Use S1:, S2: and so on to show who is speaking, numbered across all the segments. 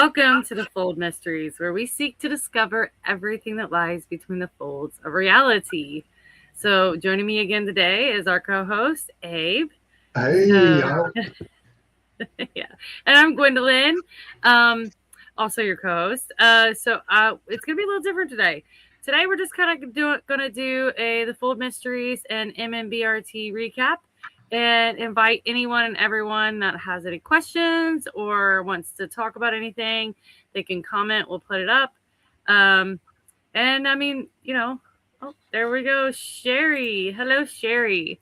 S1: Welcome to the Fold Mysteries, where we seek to discover everything that lies between the folds of reality. So, joining me again today is our co-host Abe.
S2: Hey,
S1: Yeah, and I'm Gwendolyn, also your co-host. It's gonna be a little different today. Today we're just kind of gonna do a the Fold Mysteries and MNBRT recap, and invite anyone and everyone that has any questions or wants to talk about anything. They can comment. We'll put it up. Um, and I mean, oh, there we go, Sherry. Hello, Sherry.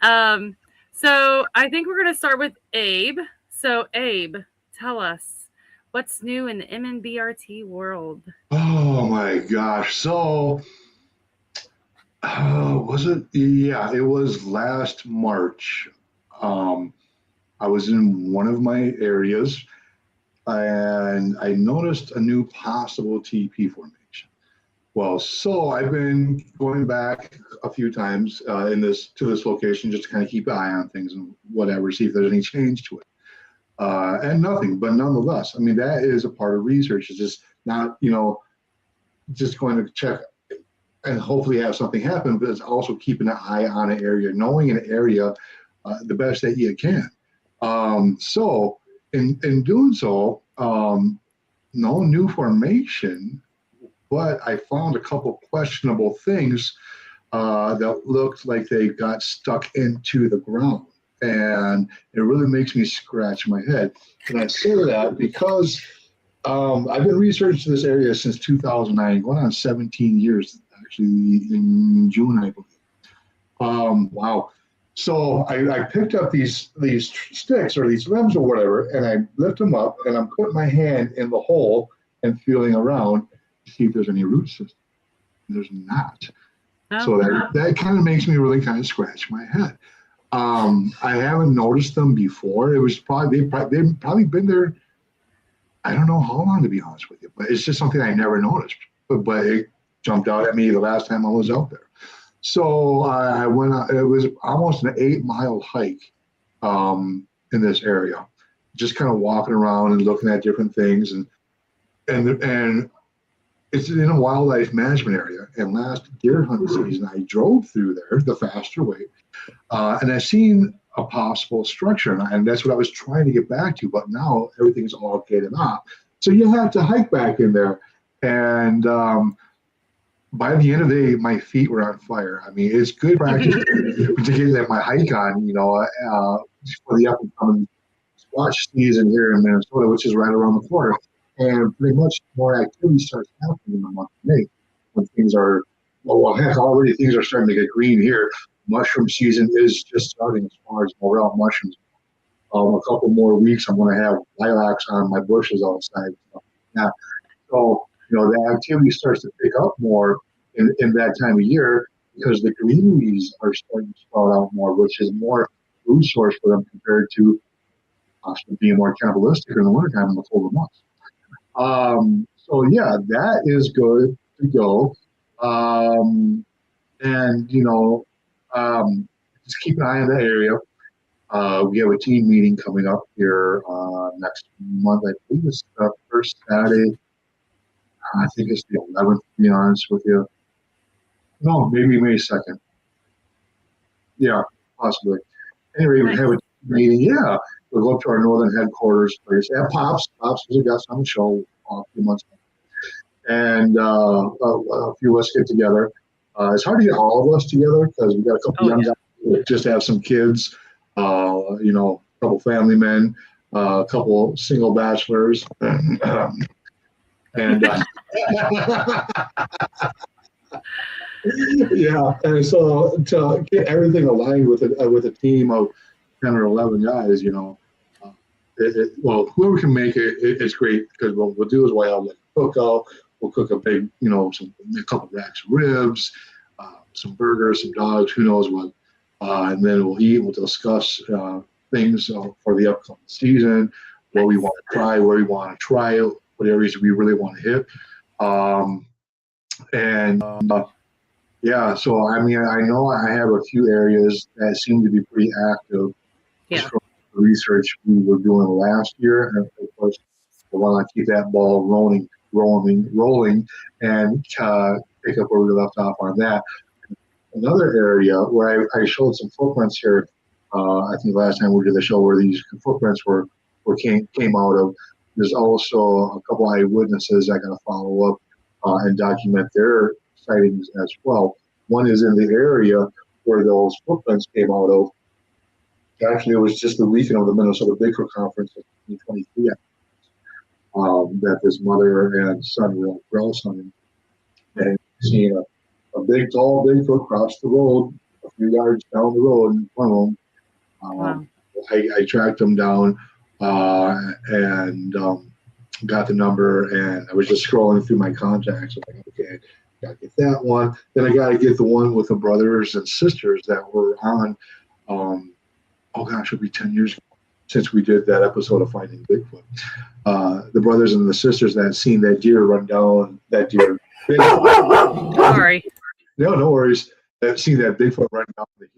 S1: Um, so I think we're going to start with Abe. So, Abe, tell us what's new in the MNBRT world.
S2: oh my gosh. Was it? Yeah, it was last March. Um, I was in one of my areas and I noticed a new possible TP formation. Well, so I've been going back a few times in this to this location just to kind of keep an eye on things and whatever, see if there's any change to it. And nothing, but nonetheless, I mean, that is a part of research. It's just not, just going to check and hopefully have something happen, but it's also keeping an eye on an area, knowing an area the best that you can. So in doing so, no new formation, but I found a couple questionable things that looked like they got stuck into the ground. And it really makes me scratch my head. And I say that because I've been researching this area since 2009, going on 17 years, actually in June, I believe. Wow. So I picked up these sticks or these limbs or whatever, and I lift them up, and I'm putting my hand in the hole and feeling around to see if there's any root system. There's not. So that kind of makes me really kind of scratch my head. I haven't noticed them before. It was they've probably been there. I don't know how long, to be honest with you, but it's just something I never noticed. But it jumped out at me the last time I was out there. So I went. It was almost an 8-mile hike in this area, just kind of walking around and looking at different things, and it's in a wildlife management area. And last deer hunting season, I drove through there the faster way, and I seen a possible structure, and that's what I was trying to get back to. But now everything's all gated off, so you have to hike back in there. And by the end of the day, my feet were on fire. I mean, it's good practice to get my hike on, for the up and coming squash season here in Minnesota, which is right around the corner. And pretty much more activity starts happening in the month of May when things are, well, heck, already things are starting to get green here. Mushroom season is just starting as far as morel mushrooms. A couple more weeks, I'm going to have lilacs on my bushes outside. Yeah. So, the activity starts to pick up more in that time of year because the greeneries are starting to sprout out more, which is more food source for them compared to possibly being more cannibalistic in the wintertime in the colder months. So yeah, that is good to go. And just keep an eye on that area. We have a team meeting coming up here next month. I believe it's the first Saturday. I think it's the 11th, to be honest with you. No, maybe May 2nd. Yeah, possibly. Anyway, we have a meeting. Yeah, we'll go up to our northern headquarters place. And Pops has got some show a few months ago. And a few of us get together. It's hard to get all of us together because we got a couple young guys who just have some kids, a couple family men, a couple single bachelors. And yeah, and so to get everything aligned with a team of 10 or 11 guys, well, whoever can make it, it's great because what we'll do is we'll have like a cookout. We'll cook a big, a couple racks of ribs, some burgers, some dogs, who knows what, and then we'll eat. We'll discuss things for the upcoming season, what we want to try, where we want to try it, what areas we really want to hit. Yeah, so I mean, I know I have a few areas that seem to be pretty active.
S1: Yeah.
S2: From the research we were doing last year, and of course, I want to keep that ball rolling, and pick up where we left off on that. Another area where I showed some footprints here. I think last time we did the show where these footprints came out of. There's also a couple eyewitnesses I got to follow up and document their sightings as well. One is in the area where those footprints came out of. Actually, it was just the weekend of the Minnesota Bigfoot Conference in 2023 that this mother and son were out grouse hunting, and seeing a big, tall Bigfoot cross the road a few yards down the road in front of them.
S1: Wow.
S2: I tracked them down and got the number, and I was just scrolling through my contacts. I'm like, okay, got to get that one. Then I got to get the one with the brothers and sisters that were on. Oh gosh, it'll be 10 years since we did that episode of Finding Bigfoot. The brothers and the sisters that had seen that deer run down that deer.
S1: Sorry.
S2: No worries. That seen that Bigfoot run down the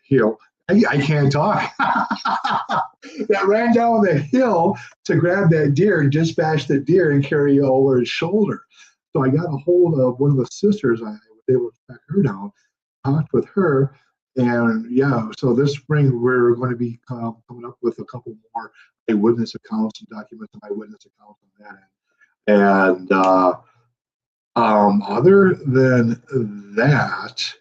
S2: hill. I can't talk. That ran down the hill to grab that deer and dispatch the deer and carry it over his shoulder. So I got a hold of one of the sisters. I was able to track her down, talked with her, and yeah. So this spring we're going to be coming up with a couple more eyewitness accounts and documents of eyewitness accounts on that end. And other than that,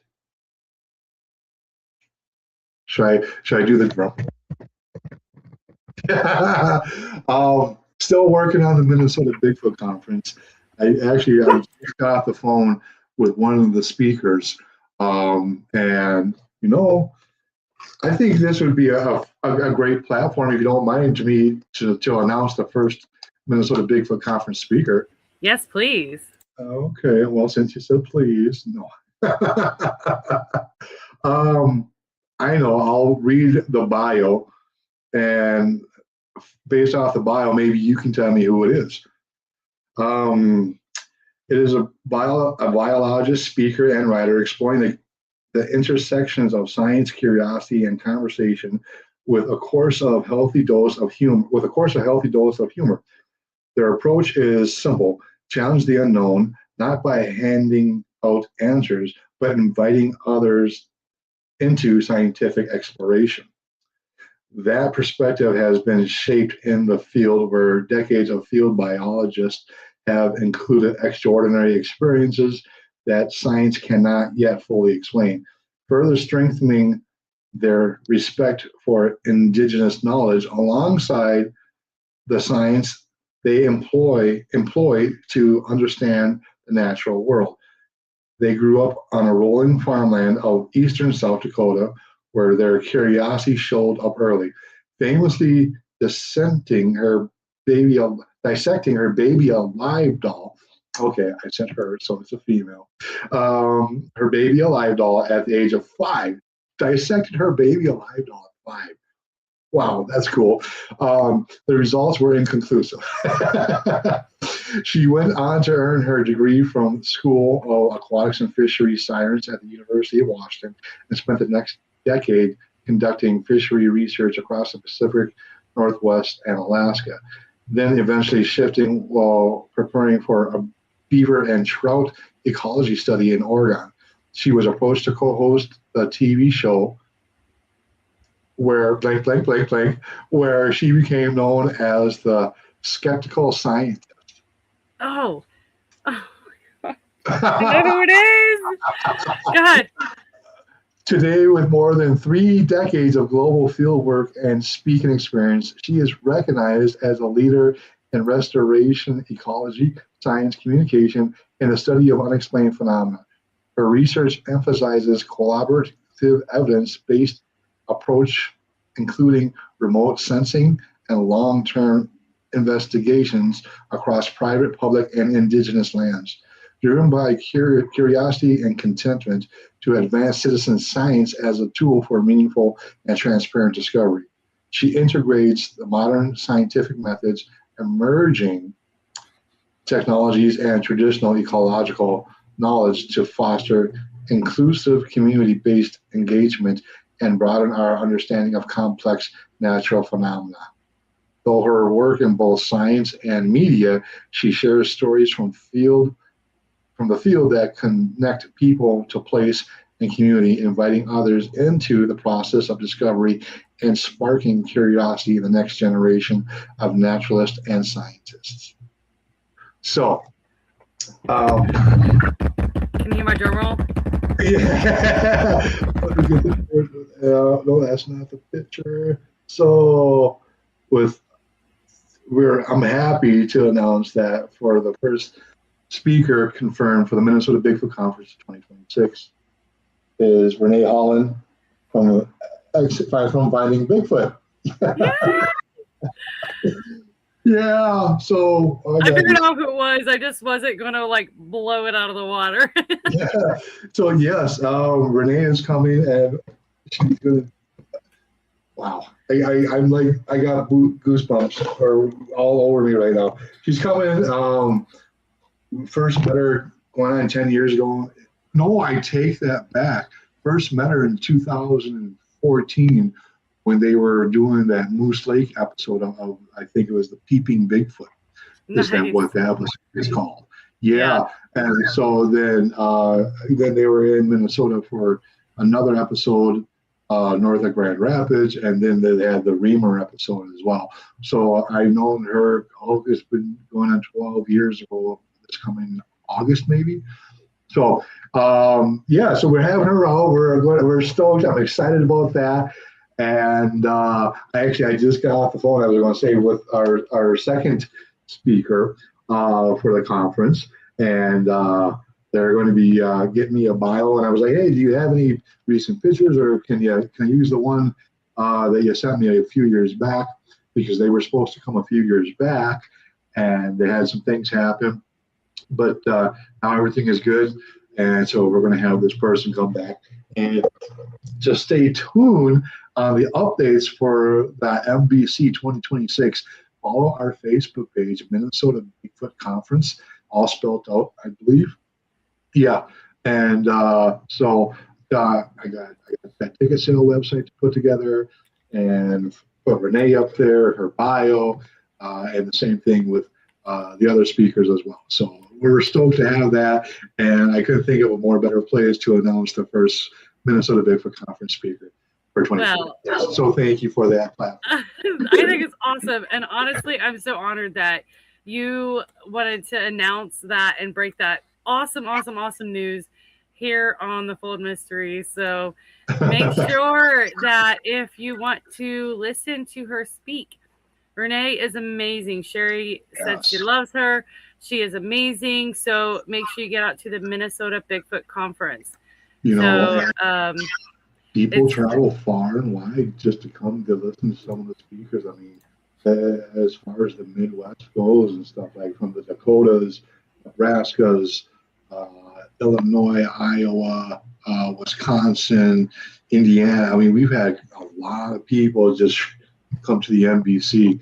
S2: should I do the drum? Still working on the Minnesota Bigfoot Conference. I just got off the phone with one of the speakers, and I think this would be a great platform, if you don't mind, to me to announce the first Minnesota Bigfoot Conference speaker.
S1: Yes, please.
S2: Okay, well, since you said please, no. I know, I'll read the bio, and based off the bio, maybe you can tell me who it is. It is a biologist, speaker, and writer exploring the intersections of science, curiosity, and conversation with a course of healthy dose of humor. Their approach is simple: challenge the unknown, not by handing out answers, but inviting others into scientific exploration. That perspective has been shaped in the field, where decades of field biologists have included extraordinary experiences that science cannot yet fully explain, further strengthening their respect for indigenous knowledge alongside the science they employ to understand the natural world. They grew up on a rolling farmland of eastern South Dakota, where their curiosity showed up early, famously dissecting her baby alive doll. Okay, I said her, so it's a female. Her baby alive doll at the age of 5. Dissected her baby alive doll at 5. Wow, that's cool. The results were inconclusive. She went on to earn her degree from School of Aquatics and Fisheries Science at the University of Washington, and spent the next decade conducting fishery research across the Pacific Northwest and Alaska, then eventually shifting while preparing for a beaver and trout ecology study in Oregon. She was approached to co-host a TV show where where she became known as the skeptical scientist.
S1: Oh. I know who it is. God.
S2: Today, with more than 3 decades of global fieldwork and speaking experience, she is recognized as a leader in restoration ecology, science communication, and the study of unexplained phenomena. Her research emphasizes collaborative evidence-based approach, including remote sensing and long-term investigations across private, public, and indigenous lands. Driven by curiosity and contentment to advance citizen science as a tool for meaningful and transparent discovery. She integrates the modern scientific methods, emerging technologies, and traditional ecological knowledge to foster inclusive community-based engagement and broaden our understanding of complex natural phenomena. Though her work in both science and media, she shares stories from the field that connect people to place and community, inviting others into the process of discovery and sparking curiosity in the next generation of naturalists and scientists. So,
S1: Can you hear my drum roll?
S2: yeah. No, that's not the picture. So, I'm happy to announce that for the first speaker confirmed for the Minnesota Bigfoot Conference 2026 is Renee Holland from Finding Bigfoot. Yeah, so
S1: I figured out who it was. I just wasn't gonna like blow it out of the water.
S2: yeah. So yes, Renee is coming, and she's gonna. Wow, I'm like I got goosebumps or all over me right now. She's coming. First met her going on 10 years ago. No, I take that back. First met her in 2014 when they were doing that Moose Lake episode of I think it was the Peeping Bigfoot. Is that what that episode is called? Yeah. And so then they were in Minnesota for another episode north of Grand Rapids, and then they had the Reamer episode as well. So I've known her, it's been going on 12 years ago, this coming August maybe. So so we're having her out. We're stoked. I'm excited about that. And I just got off the phone. I was going to say with our second speaker for the conference, and they're going to be getting me a bio. And I was like, hey, do you have any recent pictures, or can you use the one that you sent me a few years back? Because they were supposed to come a few years back, and they had some things happen. But now everything is good, and so we're going to have this person come back. And just stay tuned on the updates for the MBC 2026. Follow our Facebook page, Minnesota Bigfoot Conference, all spelled out, I believe. Yeah, and so I got that ticket sale website to put together, and put Renee up there, her bio, and the same thing with the other speakers as well. So we're stoked to have that, and I couldn't think of a better place to announce the first Minnesota Bigfoot Conference speaker for 2020. Well, so thank you for that platform.
S1: I think it's awesome, and honestly, I'm so honored that you wanted to announce that and break that awesome news here on the Fold Mystery. So make sure that if you want to listen to her speak, Renee is amazing. Sherry said she loves her. She is amazing. So make sure you get out to the Minnesota Bigfoot Conference.
S2: People travel far and wide just to come to listen to some of the speakers. I mean, as far as the Midwest goes and stuff, like from the Dakotas, Nebraskas, Illinois, Iowa, Wisconsin, Indiana. I mean, we've had a lot of people just come to the NBC,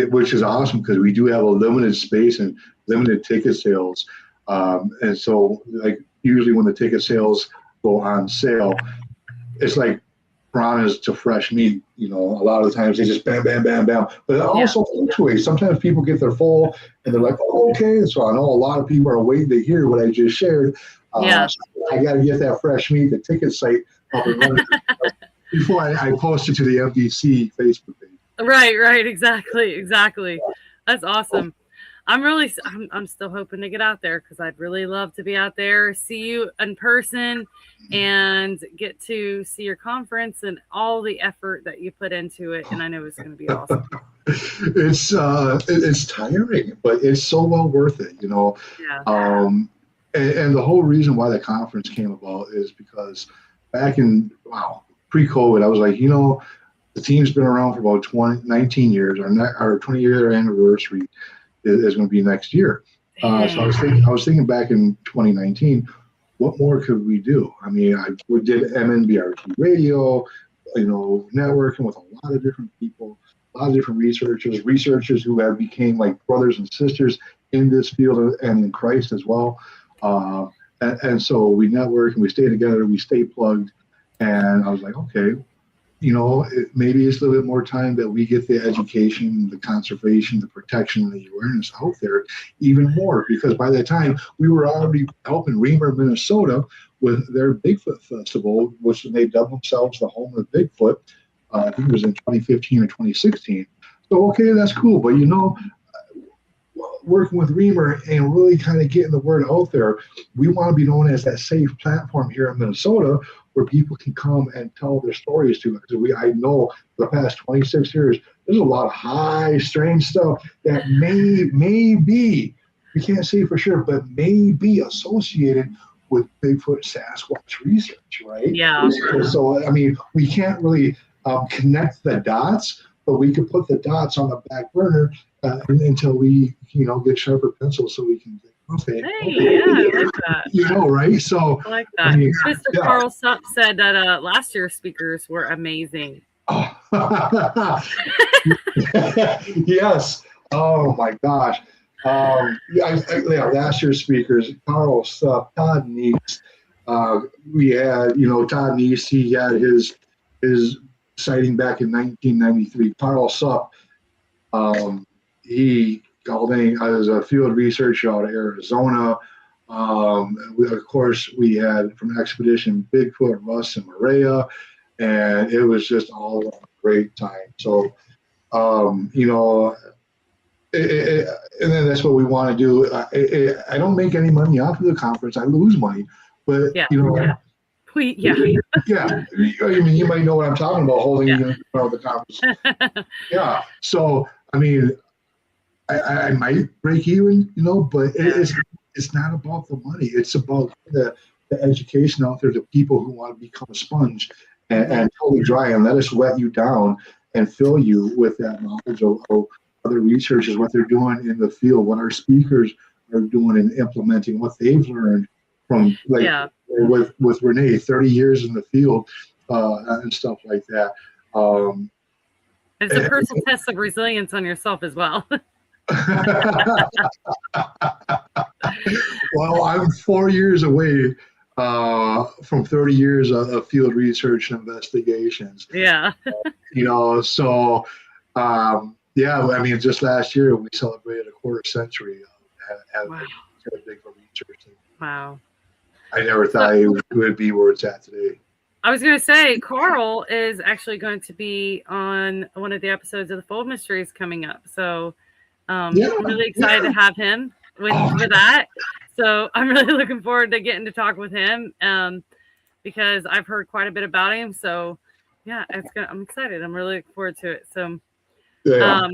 S2: which is awesome because we do have a limited space and limited ticket sales. And so, like, usually when the ticket sales go on sale, it's like piranhas to fresh meat. A lot of the times they just bam, bam, bam, bam. But it also fluctuates. Sometimes people get their full and they're like, oh, okay. So I know a lot of people are waiting to hear what I just shared. So I got to get that fresh meat, the ticket site up and running before I post it to the MDC Facebook page.
S1: Right. Exactly. That's awesome. I'm still hoping to get out there because I'd really love to be out there, see you in person, and get to see your conference and all the effort that you put into it. And I know it's going to be awesome.
S2: It's tiring, but it's so well worth it, Yeah. And the whole reason why the conference came about is because back in pre-COVID, I was like, the team's been around for about 19 years. Our 20-year anniversary is going to be next year. So I was thinking back in 2019, what more could we do? I mean, we did MNBRT radio, networking with a lot of different people, a lot of different researchers who have became like brothers and sisters in this field and in Christ as well. And so we network and we stay together, we stay plugged. And I was like, okay, maybe it's a little bit more time that we get the education, the conservation, the protection, the awareness out there even more. Because by that time, we were already helping Reamer, Minnesota with their Bigfoot Festival, which they dubbed themselves the home of Bigfoot. I think it was in 2015 or 2016. So, okay, that's cool. But, working with Reamer and really kind of getting the word out there, we want to be known as that safe platform here in Minnesota where people can come and tell their stories to us. Because I know for the past 26 years, there's a lot of high, strange stuff that may be, we can't say for sure, but may be associated with Bigfoot Sasquatch research, right?
S1: Yeah.
S2: So, I mean, we can't really connect the dots, but we could put the dots on the back burner until we, get sharper pencils so we can think, okay.
S1: Yeah, I like that.
S2: Right? So
S1: I like that. Mr. Carl Supp said that last year's speakers were amazing.
S2: Oh. Yes. Oh my gosh. Last year's speakers, Carl Supp, Todd Neese. We had, Todd Neese, he had his sighting back in 1993. Carl Supp, he called in as a field researcher out of Arizona. Of course, we had from Expedition Bigfoot, Russ and Maria, and it was just all a great time. So, and then that's what we want to do. I don't make any money off of the conference. I lose money, but
S1: yeah.
S2: Yeah. I mean, you might know what I'm talking about holding the conference. Yeah. So, I mean, I might break even, but it's not about the money. It's about the education out there to people who want to become a sponge and totally dry and let us wet you down and fill you with that knowledge of other researchers, what they're doing in the field, what our speakers are doing and implementing, what they've learned from with Renee, 30 years in the field and stuff like that.
S1: It's a personal test of resilience on yourself as well.
S2: Well, I'm 4 years away from 30 years of field research and investigations.
S1: Yeah.
S2: So I mean, just last year we celebrated a quarter century of having Bigfoot research.
S1: Wow.
S2: I never thought it would be where it's at today.
S1: I was going to say, Carl is actually going to be on one of the episodes of the Fold Mysteries coming up. So I'm really excited to have him for that. So I'm really looking forward to getting to talk with him because I've heard quite a bit about him. So yeah, I'm excited. I'm really looking forward to it. So I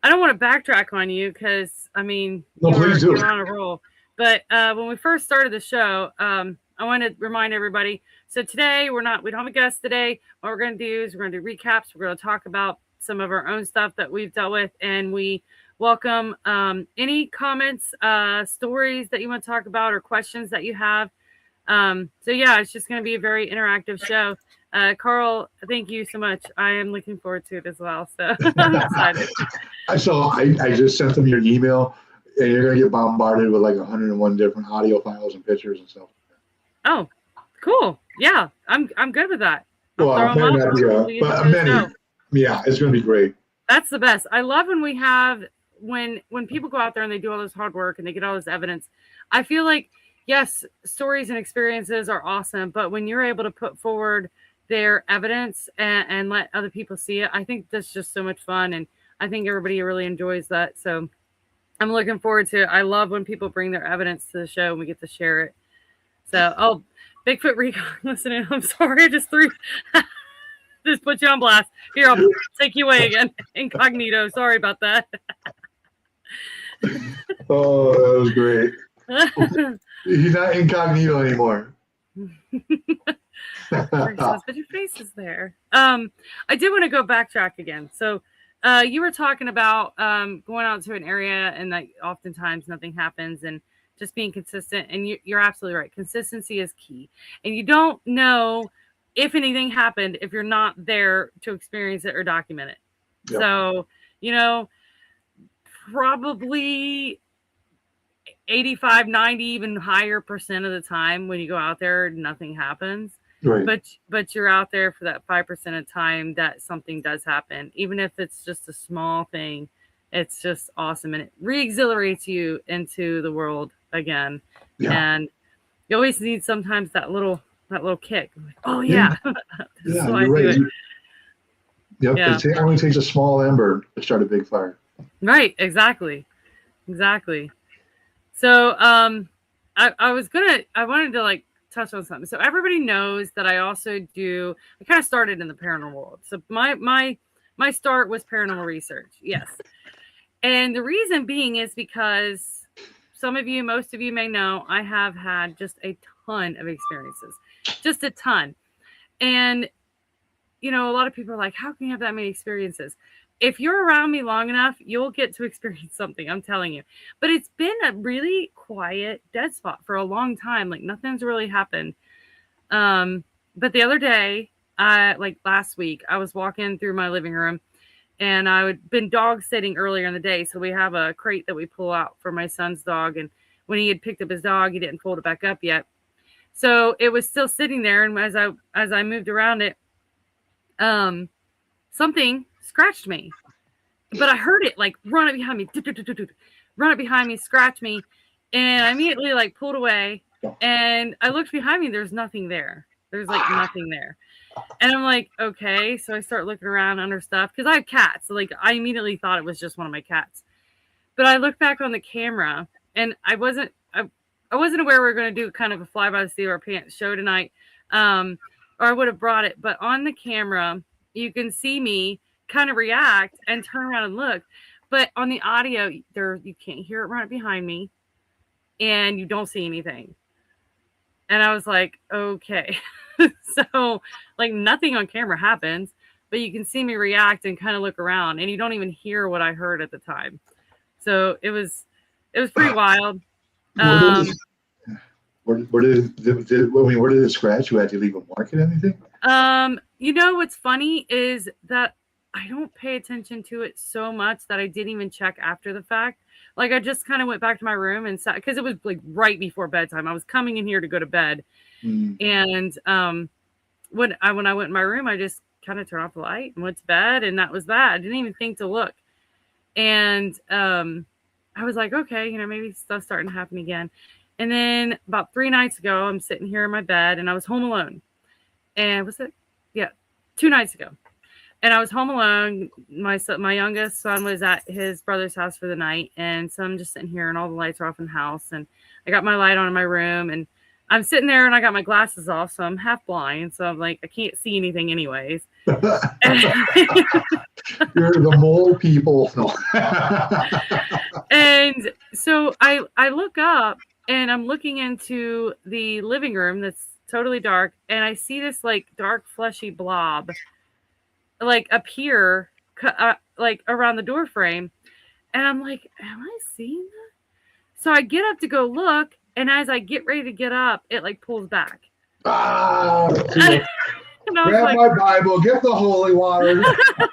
S1: don't want to backtrack on you because I mean you're on a roll. But when we first started the show, I want to remind everybody. So today we don't have a guest today. What we're going to do is we're going to do recaps. We're going to talk about some of our own stuff that we've dealt with, and we welcome any comments, stories that you want to talk about, or questions that you have. It's just going to be a very interactive show. Carl, thank you so much. I am looking forward to it as well. So I'm excited.
S2: So I just sent them your email, and you're going to get bombarded with like 101 different audio files and pictures and stuff.
S1: Oh, cool. Yeah, I'm good with that.
S2: Well, many. Yeah, it's going to be great.
S1: That's the best. I love when we have when people go out there and they do all this hard work and they get all this evidence. I feel like, yes, stories and experiences are awesome, but when you're able to put forward their evidence and let other people see it, I think that's just so much fun, and I think everybody really enjoys that. So I'm looking forward to it. I love when people bring their evidence to the show and we get to share it. So, Bigfoot Recon listening. I'm sorry, I just just put you on blast. Here, I'll take you away again. Incognito. Sorry about that.
S2: Oh, that was great. He's not incognito anymore.
S1: But your face is there. I did want to go backtrack again. So you were talking about going out to an area and that oftentimes nothing happens and just being consistent. And you're absolutely right. Consistency is key. And you don't know if anything happened if you're not there to experience it or document it. Yep. So, probably 85, 90, even higher % of the time when you go out there, nothing happens.
S2: Right.
S1: but you're out there for that 5% of time that something does happen, even if it's just a small thing. It's just awesome, and it re-exhilarates you into the world again.
S2: Yeah.
S1: And you always need sometimes that little kick. Like, oh
S2: Yeah.
S1: yeah, this is
S2: Yeah.
S1: why I
S2: You're
S1: do
S2: right.
S1: it.
S2: Yep.
S1: Yeah,
S2: It only takes a small ember to start a big fire.
S1: right. Exactly. So, I wanted to like touch on something. So everybody knows that I also do. I kind of started in the paranormal world. So my start was paranormal research. Yes, and the reason being is because most of you may know, I have had just a ton of experiences, just a ton. And a lot of people are like, how can you have that many experiences? If you're around me long enough, you'll get to experience something, I'm telling you. But it's been a really quiet dead spot for a long time. Like nothing's really happened. But the other day, like last week, I was walking through my living room and I had been dog sitting earlier in the day. So we have a crate that we pull out for my son's dog. And when he had picked up his dog, he didn't fold it back up yet. So it was still sitting there. And as I moved around it, um, something scratched me, but I heard it like run up behind me, run up behind me, scratch me, and I immediately like pulled away. And I looked behind me. There's nothing there. There's like nothing there. And I'm like, okay. So I start looking around under stuff because I have cats. So like I immediately thought it was just one of my cats. But I looked back on the camera and I wasn't aware we were going to do kind of a fly by the seat of our pants show tonight. Or I would have brought it. But on the camera, you can see me kind of react and turn around and look. But on the audio, you can't hear it right behind me and you don't see anything. And I was like, okay. So like nothing on camera happens, but you can see me react and kind of look around and you don't even hear what I heard at the time. So it was pretty wild.
S2: Where did it scratch? You had to leave a mark or anything?
S1: What's funny is that I don't pay attention to it so much that I didn't even check after the fact. Like I just kind of went back to my room and sat because it was like right before bedtime. I was coming in here to go to bed. And when I went in my room, I just kind of turned off the light and went to bed, and that was that. I didn't even think to look. And I was like, okay, maybe stuff's starting to happen again. And then about 3 nights ago, I'm sitting here in my bed, and I was home alone. And was it? Yeah, 2 nights ago. And I was home alone. My youngest son was at his brother's house for the night, and so I'm just sitting here, and all the lights are off in the house, and I got my light on in my room, and I'm sitting there, and I got my glasses off, so I'm half blind, so I'm like, I can't see anything anyways.
S2: You're the mole people. No.
S1: And so I look up, and I'm looking into the living room that's totally dark, and I see this like dark fleshy blob like appear like around the door frame, and I'm like, am I seeing that? So I get up to go look, and as I get ready to get up, it like pulls back.
S2: Grab my Bible, get the holy water.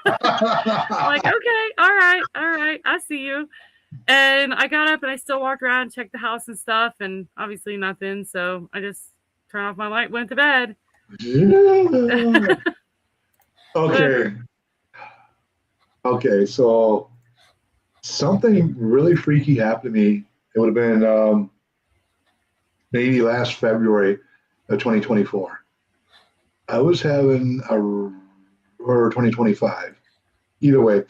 S1: I'm like, okay, all right, I see you. And I got up and I still walked around, checked the house and stuff, and obviously nothing. So I just turned off my light, went to bed.
S2: Okay, so something really freaky happened to me. It would have been maybe last February of 2024. I was having or 2025. Either way,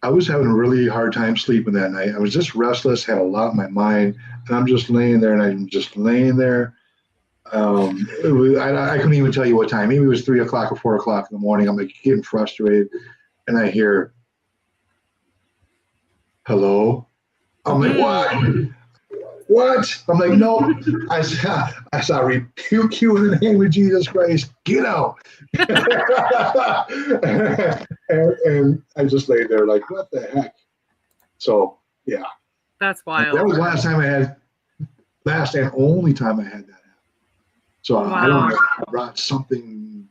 S2: I was having a really hard time sleeping that night. I was just restless, had a lot in my mind, and I'm just laying there, and I'm just laying there. I couldn't even tell you what time. Maybe it was 3 o'clock or 4 o'clock in the morning. I'm like getting frustrated, and I hear, "Hello." I'm like, "What? What?" I'm like, "No." I saw rebuke you in the name of Jesus Christ. Get out. and I just laid there like, what the heck? So yeah.
S1: That's wild.
S2: That was last and only time I had that happen. So wow. I don't know if I brought something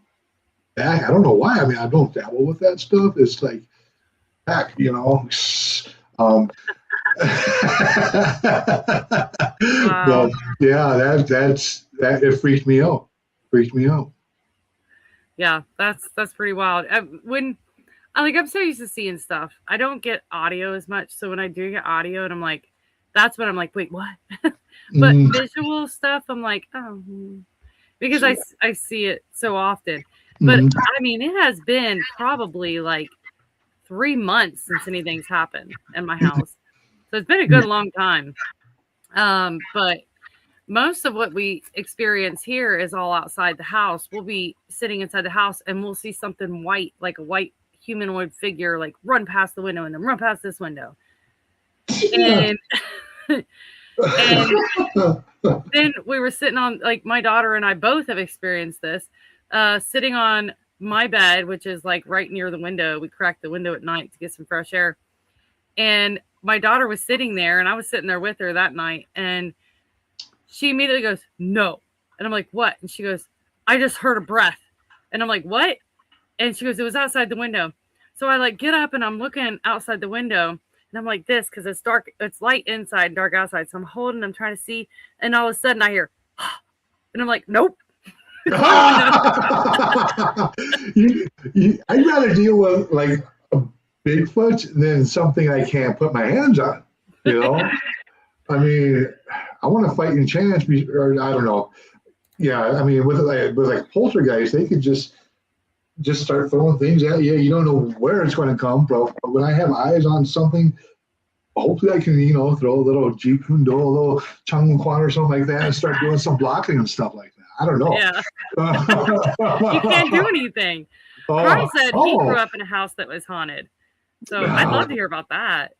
S2: back. I don't know why. I mean, I don't dabble with that stuff. It's like, heck,
S1: Wow.
S2: But yeah, that it freaked me out.
S1: Yeah, that's pretty wild. I'm so used to seeing stuff. I don't get audio as much, so when I do get audio, and I'm like, that's when I'm like, wait, what? But
S2: Mm,
S1: visual stuff, I'm like, oh, because I see it so often. But
S2: mm,
S1: I mean, it has been probably like 3 months since anything's happened in my house, so it's been a good long time. But most of what we experience here is all outside the house. We'll be sitting inside the house and we'll see something white, like a white humanoid figure, like run past the window and then run past this window.
S2: yeah.
S1: And and then we were sitting on, like, my daughter and I both have experienced this, sitting on my bed, which is like right near the window. We crack the window at night to get some fresh air. And my daughter was sitting there and I was sitting there with her that night, and she immediately goes, no. And I'm like, what? And she goes, I just heard a breath. And I'm like, what? And she goes, it was outside the window. So I like get up and I'm looking outside the window and I'm like this, because it's dark, it's light inside, dark outside. So I'm holding, I'm trying to see. And all of a sudden I hear, and I'm like, nope.
S2: I'd rather deal with like a Bigfoot than something I can't put my hands on. You know, I mean, I want to fight in chance, or I don't know. Yeah, I mean, with poltergeist, they could just start throwing things at you. You don't know where it's going to come from. But when I have eyes on something, hopefully I can, throw a little Jeet Kune Do, a little Chung Kwan or something like that, and start doing some blocking and stuff like that. I don't know.
S1: Yeah. You can't do anything. Carl said he grew up in a house that was haunted. So I'd love to hear about that.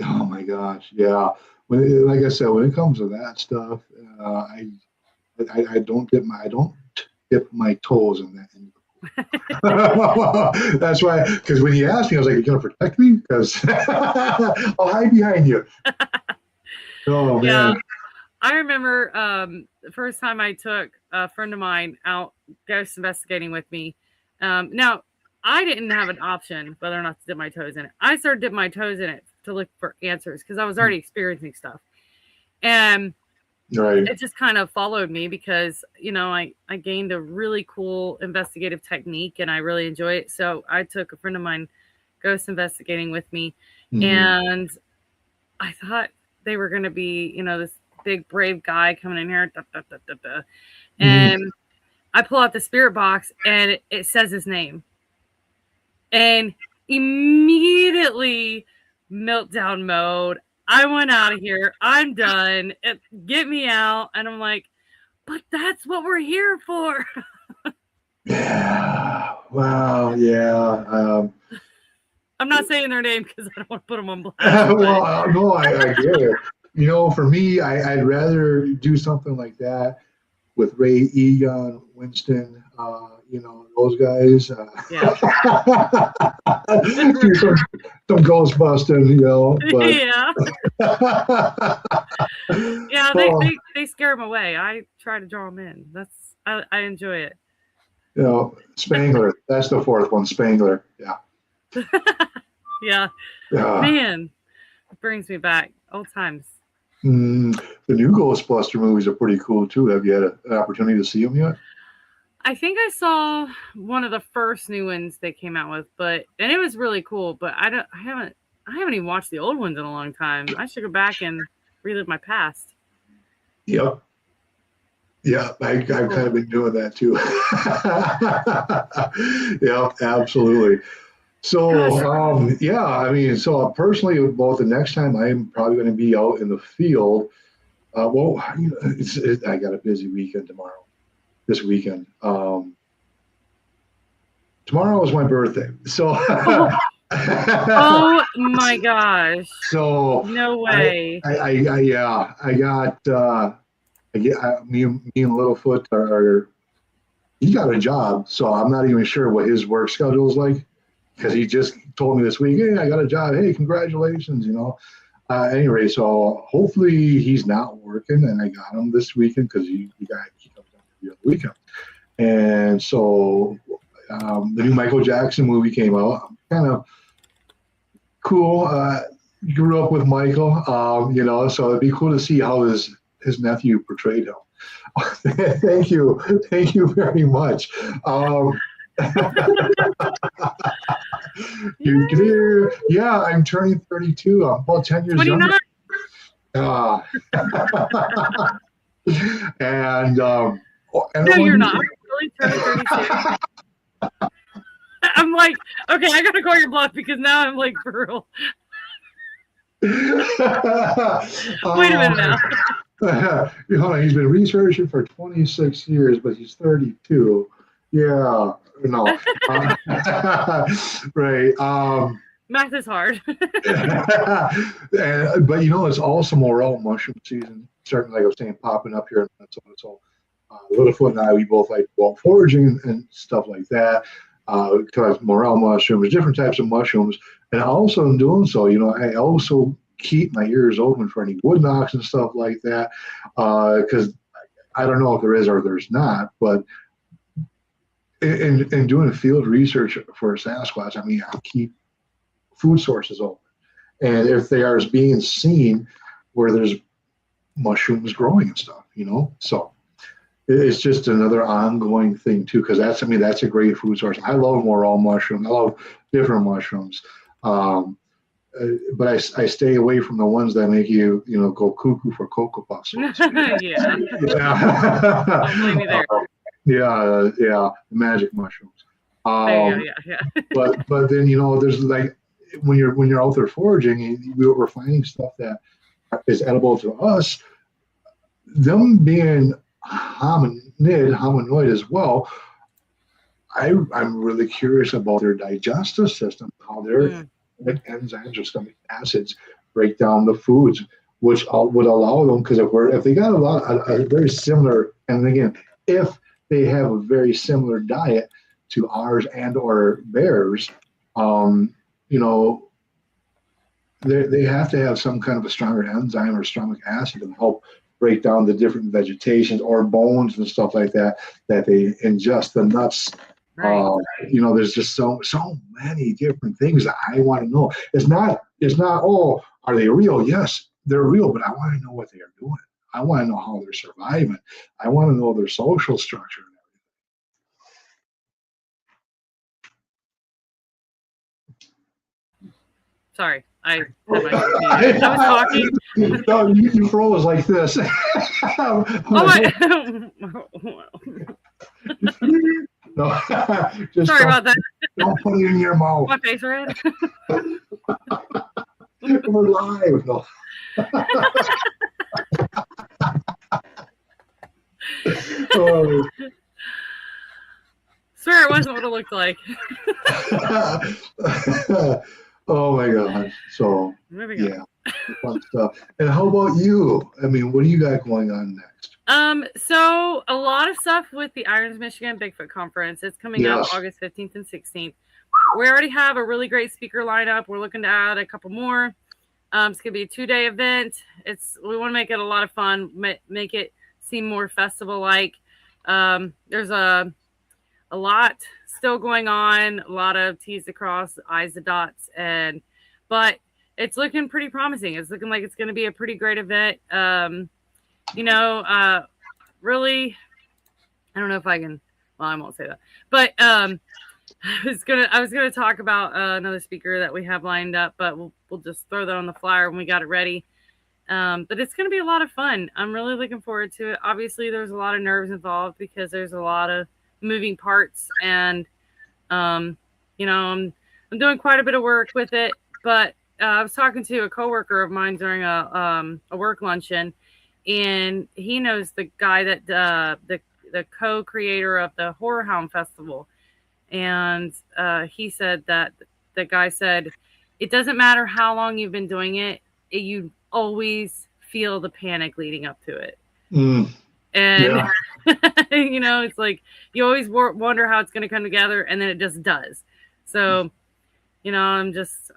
S2: Oh my gosh, yeah. Like I said, when it comes to that stuff, I don't dip my toes in that. That's why, because when you asked me, I was like, "You're gonna protect me?" Because I'll hide behind you. Oh
S1: Yeah.
S2: man.
S1: I remember the first time I took a friend of mine out ghost investigating with me. Now, I didn't have an option whether or not to dip my toes in it. I started dipping my toes in it to look for answers because I was already experiencing stuff. And
S2: Right.
S1: it just kind of followed me because, I gained a really cool investigative technique and I really enjoy it. So I took a friend of mine ghost investigating with me.
S2: Mhm.
S1: And I thought they were going to be, this big brave guy coming in here. And I pull out the spirit box and it says his name. And immediately meltdown mode. I went out of here. I'm done. Get me out. And I'm like, but that's what we're here for.
S2: Yeah. Wow. Yeah.
S1: I'm not saying their name because I don't want to put them on blast.
S2: Well, no, I get it. For me, I'd rather do something like that with Ray, Egon, Winston, those guys.
S1: Yeah.
S2: Do some ghost busting, But
S1: yeah. They scare them away. I try to draw them in. I enjoy it.
S2: Spangler. That's the fourth one, Spangler. Yeah.
S1: Yeah. Man, it brings me back old times.
S2: The new Ghostbuster movies are pretty cool too. Have you had an opportunity to see them yet?
S1: I think I saw one of the first new ones they came out with, and it was really cool. But I haven't even watched the old ones in a long time. I should go back and relive my past.
S2: Yep. Yeah, I've kind of been doing that too. Yeah, absolutely. So, so personally, the next time I'm probably going to be out in the field. I got a busy weekend this weekend. Tomorrow is my birthday. So.
S1: Oh my gosh.
S2: So.
S1: No way.
S2: I got, me and Littlefoot he got a job. So I'm not even sure what his work schedule is like. Because he just told me this week, hey, I got a job. Hey, congratulations, Anyway, so hopefully he's not working, and I got him this weekend because he comes down every other weekend. And so the new Michael Jackson movie came out. Kind of cool. Grew up with Michael, so it'd be cool to see how his nephew portrayed him. Thank you very much. Yeah, I'm turning 32. I'm about 10 years
S1: 29.
S2: younger. And
S1: no, you're not. I'm really turning 32. I'm like, okay, I gotta call your bluff because now I'm like, for real. Wait a minute now.
S2: He's been researching for 26 years, but he's 32. Yeah, no. Right.
S1: Math is hard.
S2: But it's also morel mushroom season, starting, like I was saying, popping up here in Minnesota. So Littlefoot and I, we both like to go out foraging and stuff like that. Because morel mushrooms, different types of mushrooms. And also in doing so, I also keep my ears open for any wood knocks and stuff like that. Because I don't know if there is or there's not, but in doing field research for Sasquatch, I mean, I keep food sources open. And if they are being seen where there's mushrooms growing and stuff, so it's just another ongoing thing too, because that's a great food source. I love morel mushrooms. I love different mushrooms. But I stay away from the ones that make you, go cuckoo for Cocoa Puffs.
S1: Yeah. Don't blame me there.
S2: Yeah, magic mushrooms.
S1: Yeah.
S2: but then there's like when you're out there foraging, and we're finding stuff that is edible to us. Them being hominoid as well. I'm really curious about their digestive system, how their enzymes or stomach acids break down the foods, which would allow them, because if they got a very similar, and again, if they have a very similar diet to ours and or bears, they have to have some kind of a stronger enzyme or stomach acid to help break down the different vegetations or bones and stuff like that they ingest. The nuts. Right. There's just so many different things that I want to know. It's not, oh, are they real? Yes, they're real, but I want to know what they are doing. I want to know how they're surviving. I want to know their social structure and
S1: everything. Sorry, I was talking.
S2: No, you froze like this.
S1: Oh,
S2: no,
S1: sorry about that.
S2: Don't put it in your mouth.
S1: My face red.
S2: We're live. No. Oh.
S1: Swear it wasn't what it looked like.
S2: Oh my gosh. So yeah, fun stuff. And how about you? I mean, what do you got going on next?
S1: So a lot of stuff with the Irons Michigan Bigfoot Conference. It's coming up August 15th and 16th. We already have a really great speaker lineup. We're looking to add a couple more. It's gonna be a 2-day event. We want to make it a lot of fun, make it seem more festival-like. There's a lot still going on, a lot of T's to cross, I's to dots, but it's looking pretty promising. It's looking like it's going to be a pretty great event. Really, I don't know if I can. Well, I won't say that, but I was gonna talk about another speaker that we have lined up, but we'll just throw that on the flyer when we got it ready. But it's going to be a lot of fun. I'm really looking forward to it. Obviously, there's a lot of nerves involved because there's a lot of moving parts, and I'm doing quite a bit of work with it. But I was talking to a coworker of mine during a work luncheon, and he knows the guy that the co-creator of the Horror Hound Festival, and he said that the guy said it doesn't matter how long you've been doing it, you always feel the panic leading up to it. And it's like you always wonder how it's going to come together, and then it just does. So I'm just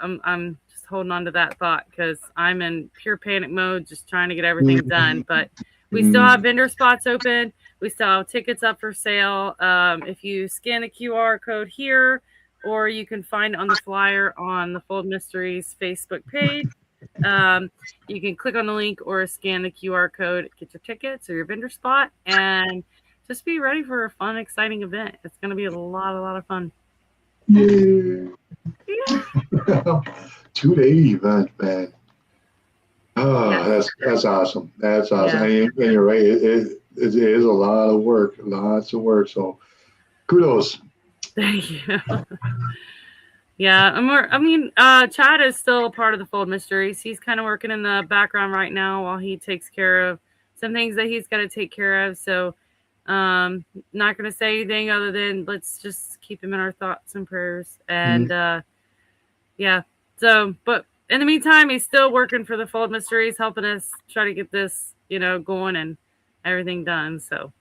S1: holding on to that thought because I'm in pure panic mode, just trying to get everything done. But we still have vendor spots open. We still have tickets up for sale. If you scan the QR code here, or you can find it on the flyer on the Fold Mysteries Facebook page. You can click on the link or scan the QR code, get your tickets or your vendor spot, and just be ready for a fun, exciting event. It's going to be a lot of fun.
S2: Yeah.
S1: Yeah.
S2: 2 day event, man. Oh,
S1: Yes.
S2: that's awesome. That's awesome.
S1: Yeah.
S2: And you're right. It is a lot of work, lots of work. So kudos.
S1: Thank you. Yeah, Chad is still a part of the Fold Mysteries. He's kind of working in the background right now while he takes care of some things that he's got to take care of. So, not going to say anything other than let's just keep him in our thoughts and prayers. And yeah, so but in the meantime, he's still working for the Fold Mysteries, helping us try to get this, going and everything done. So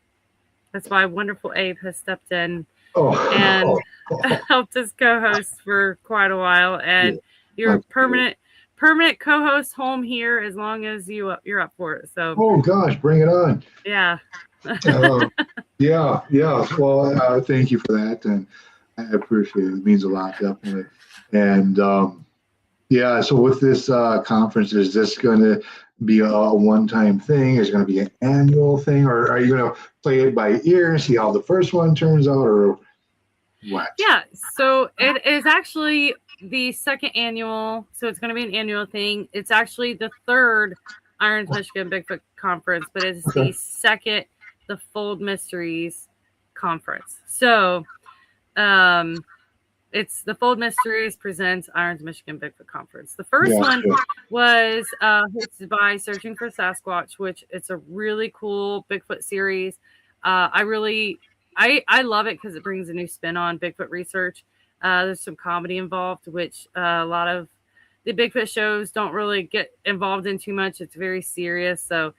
S1: that's why wonderful Abe has stepped in and helped us co-host for quite a while. And you're permanent co-host home here as long as you're up for it. So
S2: oh gosh, bring it on.
S1: yeah.
S2: Yeah. Well, thank you for that, and I appreciate it. It means a lot, definitely. And yeah, so with this conference, is this going to be a one-time thing? Is it going to be an annual thing, or are you going to play it by ear and see how the first one turns out, or what?
S1: Yeah, so it is actually the second annual, so it's going to be an annual thing. It's actually the third Irons Michigan Bigfoot Conference, but it's the second, the Fold Mysteries Conference. So, it's the Fold Mysteries presents Irons Michigan Bigfoot Conference. The first one was hosted by Searching for Sasquatch, which it's a really cool Bigfoot series. I love it because it brings a new spin on Bigfoot research. There's some comedy involved, which a lot of the Bigfoot shows don't really get involved in too much. It's very serious. So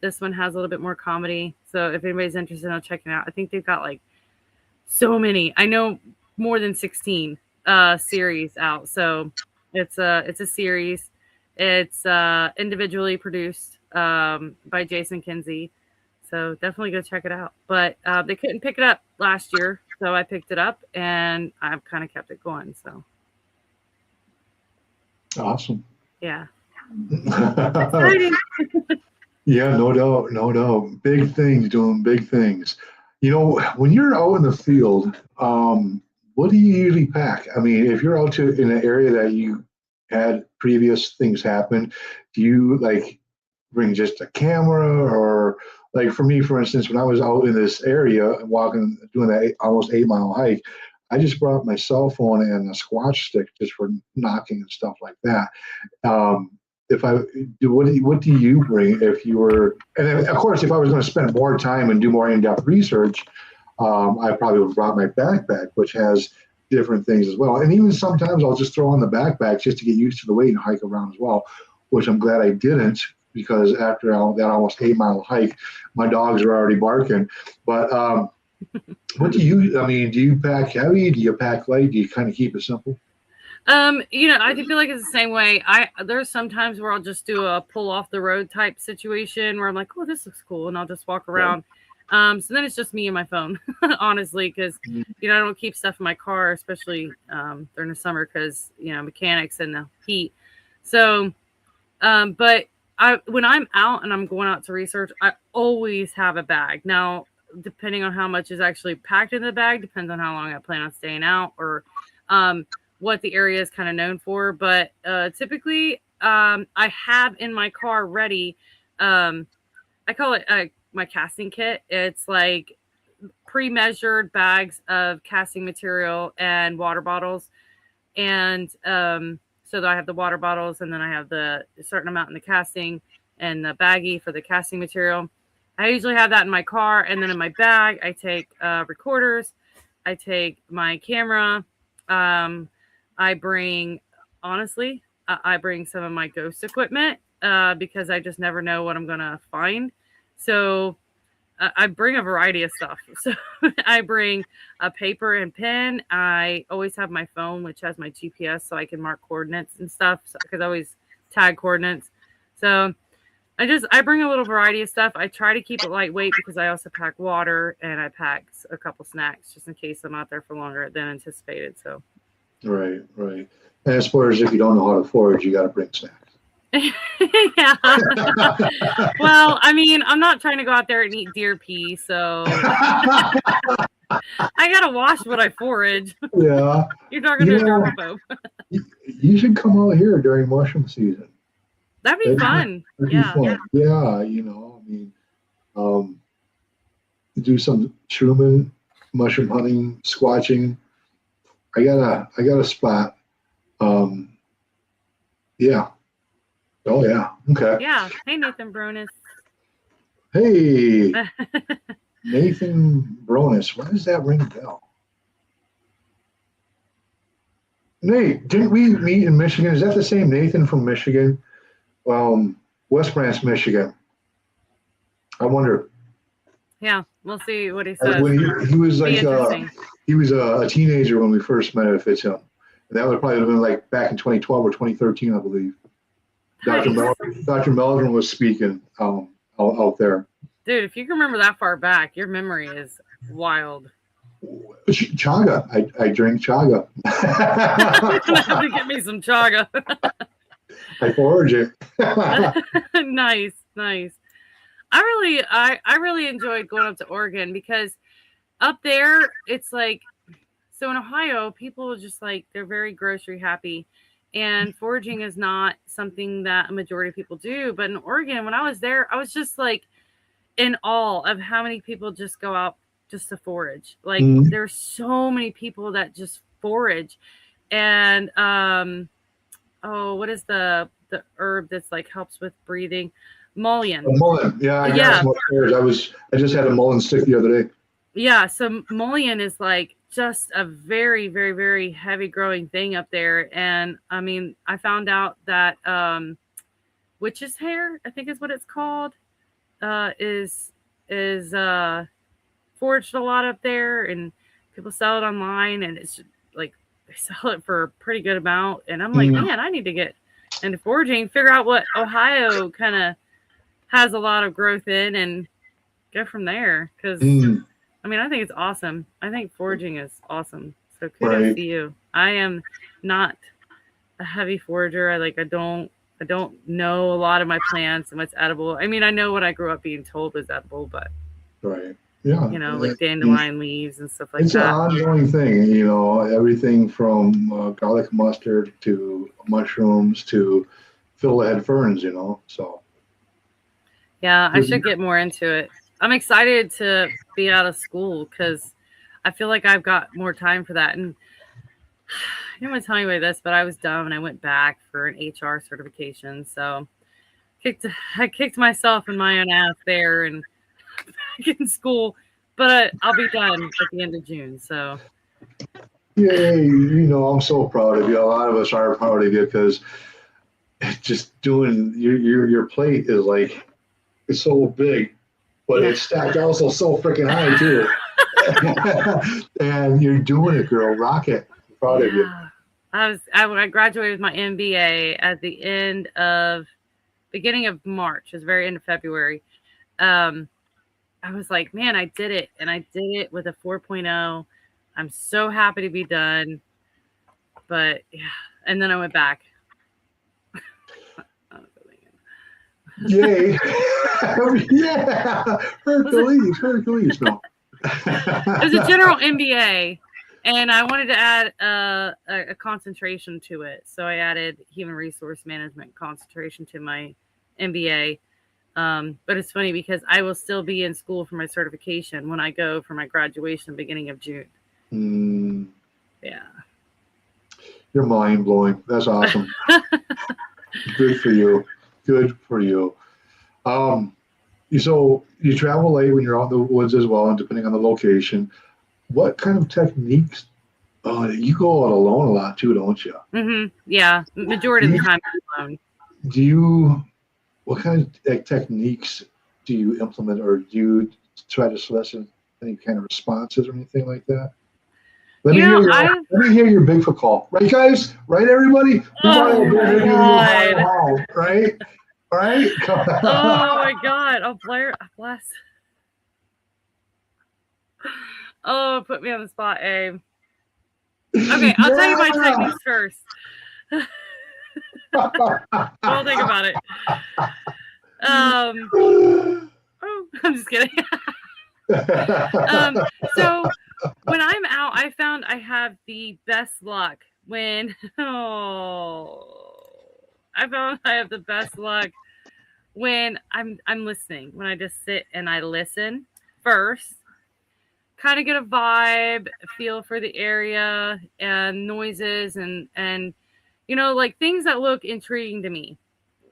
S1: this one has a little bit more comedy. So if anybody's interested in checking it out, I think they've got like so many. I know more than 16 series out. So it's a series. It's individually produced by Jason Kinsey. So definitely go check it out. But they couldn't pick it up last year, so I picked it up and I've kind of kept it going. So
S2: Awesome.
S1: yeah.
S2: Exciting. Yeah, no doubt. Big things, doing big things. When you're out in the field, what do you usually pack? I mean, if you're out in an area that you had previous things happen, do you like bring just a camera, or like for me, for instance, when I was out in this area walking, doing that almost 8 mile hike, I just brought my cell phone and a squatch stick just for knocking and stuff like that. If I do, what do you bring if you were, and then, of course, if I was going to spend more time and do more in-depth research, I probably would have brought my backpack, which has different things as well. And even sometimes I'll just throw on the backpack just to get used to the weight and hike around as well, which I'm glad I didn't, because after that almost 8 mile hike, my dogs are already barking. But what do you pack heavy? Do you pack light? Do you kind of keep it simple?
S1: I feel like it's the same way. There's some times where I'll just do a pull off the road type situation where I'm like, oh, this looks cool, and I'll just walk around. So then it's just me and my phone, honestly, because I don't keep stuff in my car, especially during the summer, because mechanics and the heat. So, but when I'm out and I'm going out to research, I always have a bag. Now, depending on how much is actually packed in the bag, depends on how long I plan on staying out, or what the area is kind of known for. But typically, I have in my car ready, I call it my casting kit. It's like pre-measured bags of casting material and water bottles. And so I have the water bottles, and then I have the certain amount in the casting and the baggie for the casting material. I usually have that in my car, and then in my bag, I take recorders. I take my camera. I bring some of my ghost equipment because I just never know what I'm going to find. So I bring a variety of stuff. So I bring a paper and pen. I always have my phone, which has my GPS, so I can mark coordinates and stuff, because I always tag coordinates. So I bring a little variety of stuff. I try to keep it lightweight because I also pack water, and I pack a couple snacks just in case I'm out there for longer than anticipated. So.
S2: Right. And as far as if you don't know how to forage, you got to bring snacks.
S1: Yeah. Well, I mean, I'm not trying to go out there and eat deer pee, so I gotta wash what I forage.
S2: Yeah.
S1: You're talking
S2: You
S1: to a
S2: know,
S1: germaphobe.
S2: you should come out here during mushroom season.
S1: That'd be
S2: That'd,
S1: fun.
S2: that'd be
S1: Yeah.
S2: fun. Yeah, you know, I mean, um, do some Truman mushroom hunting, squatching. I got a spot. Um, yeah. Oh yeah. Okay.
S1: Yeah. Hey, Nathan Bronis.
S2: Hey, Nathan Bronis. Why does that ring a bell? Nate, didn't we meet in Michigan? Is that the same Nathan from Michigan? West Branch, Michigan. I wonder.
S1: Yeah, we'll see what he says.
S2: When he was
S1: Be
S2: like
S1: interesting.
S2: he was a teenager when we first met at Fitzhim. And that would probably have been like back in 2012 or 2013, I believe.
S1: Nice.
S2: Dr. Meldrum was speaking out there.
S1: Dude, if you can remember that far back, your memory is wild.
S2: Chaga. I drink chaga.
S1: You're gonna have to get me some chaga.
S2: I forage it.
S1: Nice, nice. I really enjoyed going up to Oregon because up there it's like, so in Ohio people just like, they're very grocery happy, and foraging is not something that a majority of people do. But in Oregon, when I was there, I was just like in awe of how many people just go out just to forage. Like there's so many people that just forage. And what is the herb that's like helps with breathing? Mullein.
S2: Mullein. Yeah, I got some upstairs. I just had a mullein stick the other day.
S1: Yeah, so mullein is like just a very, very, very heavy growing thing up there. And I mean, I found out that witch's hair, I think is what it's called, is foraged a lot up there, and people sell it online, and it's just, like, they sell it for a pretty good amount. And I'm like, man, I need to get into foraging, figure out what Ohio kind of has a lot of growth in, and go from there. Because I mean, I think it's awesome. I think foraging is awesome. So kudos to you. I am not a heavy forager. I don't know a lot of my plants and what's edible. I mean, I know what I grew up being told was edible, but
S2: yeah,
S1: you know, like dandelion leaves and stuff like
S2: it's
S1: that.
S2: It's an ongoing thing, you know, everything from garlic mustard to mushrooms to fiddlehead ferns, you know, so.
S1: Yeah, I should get more into it. I'm excited to be out of school because I feel like I've got more time for that. And I didn't want to tell anybody this, but I was dumb and I went back for an HR certification. So I kicked myself in my own ass there and back in school. But I'll be done at the end of June. So.
S2: Yay, you know, I'm so proud of you. A lot of us are proud of you because just doing your plate is like, it's so big, but it's stacked also so freaking high too. And you're doing it, girl. Rock it. I'm proud of you.
S1: I graduated with my MBA at the beginning of March. It was very end of February. I was like, man, I did it, and I did it with a 4.0. I'm so happy to be done. But yeah, and then I went back.
S2: Yay. Yeah. Hercules. No.
S1: It was a general MBA, and I wanted to add a concentration to it. So I added human resource management concentration to my MBA. But it's funny because I will still be in school for my certification when I go for my graduation beginning of June. Yeah.
S2: You're mind blowing. That's awesome. Good for you. Good for you. So you travel late when you're out in the woods as well, and depending on the location, what kind of techniques? You go out alone a lot too, don't you?
S1: Mm-hmm. Yeah, majority of the time I'm
S2: alone. What kind of techniques do you implement, or do you try to solicit any kind of responses or anything like that? Let me hear your Bigfoot call. Right, guys? Right, everybody?
S1: Oh, my God.
S2: Right? Right?
S1: Oh, my God. I'll blast. Oh, put me on the spot, Abe. Okay, I'll tell you my techniques first. Don't think about it. Oh, I'm just kidding. So when I'm out, I found I have the best luck when I found I have the best luck when I'm listening. When I just sit and I listen first, kind of get a vibe, feel for the area and noises and like things that look intriguing to me.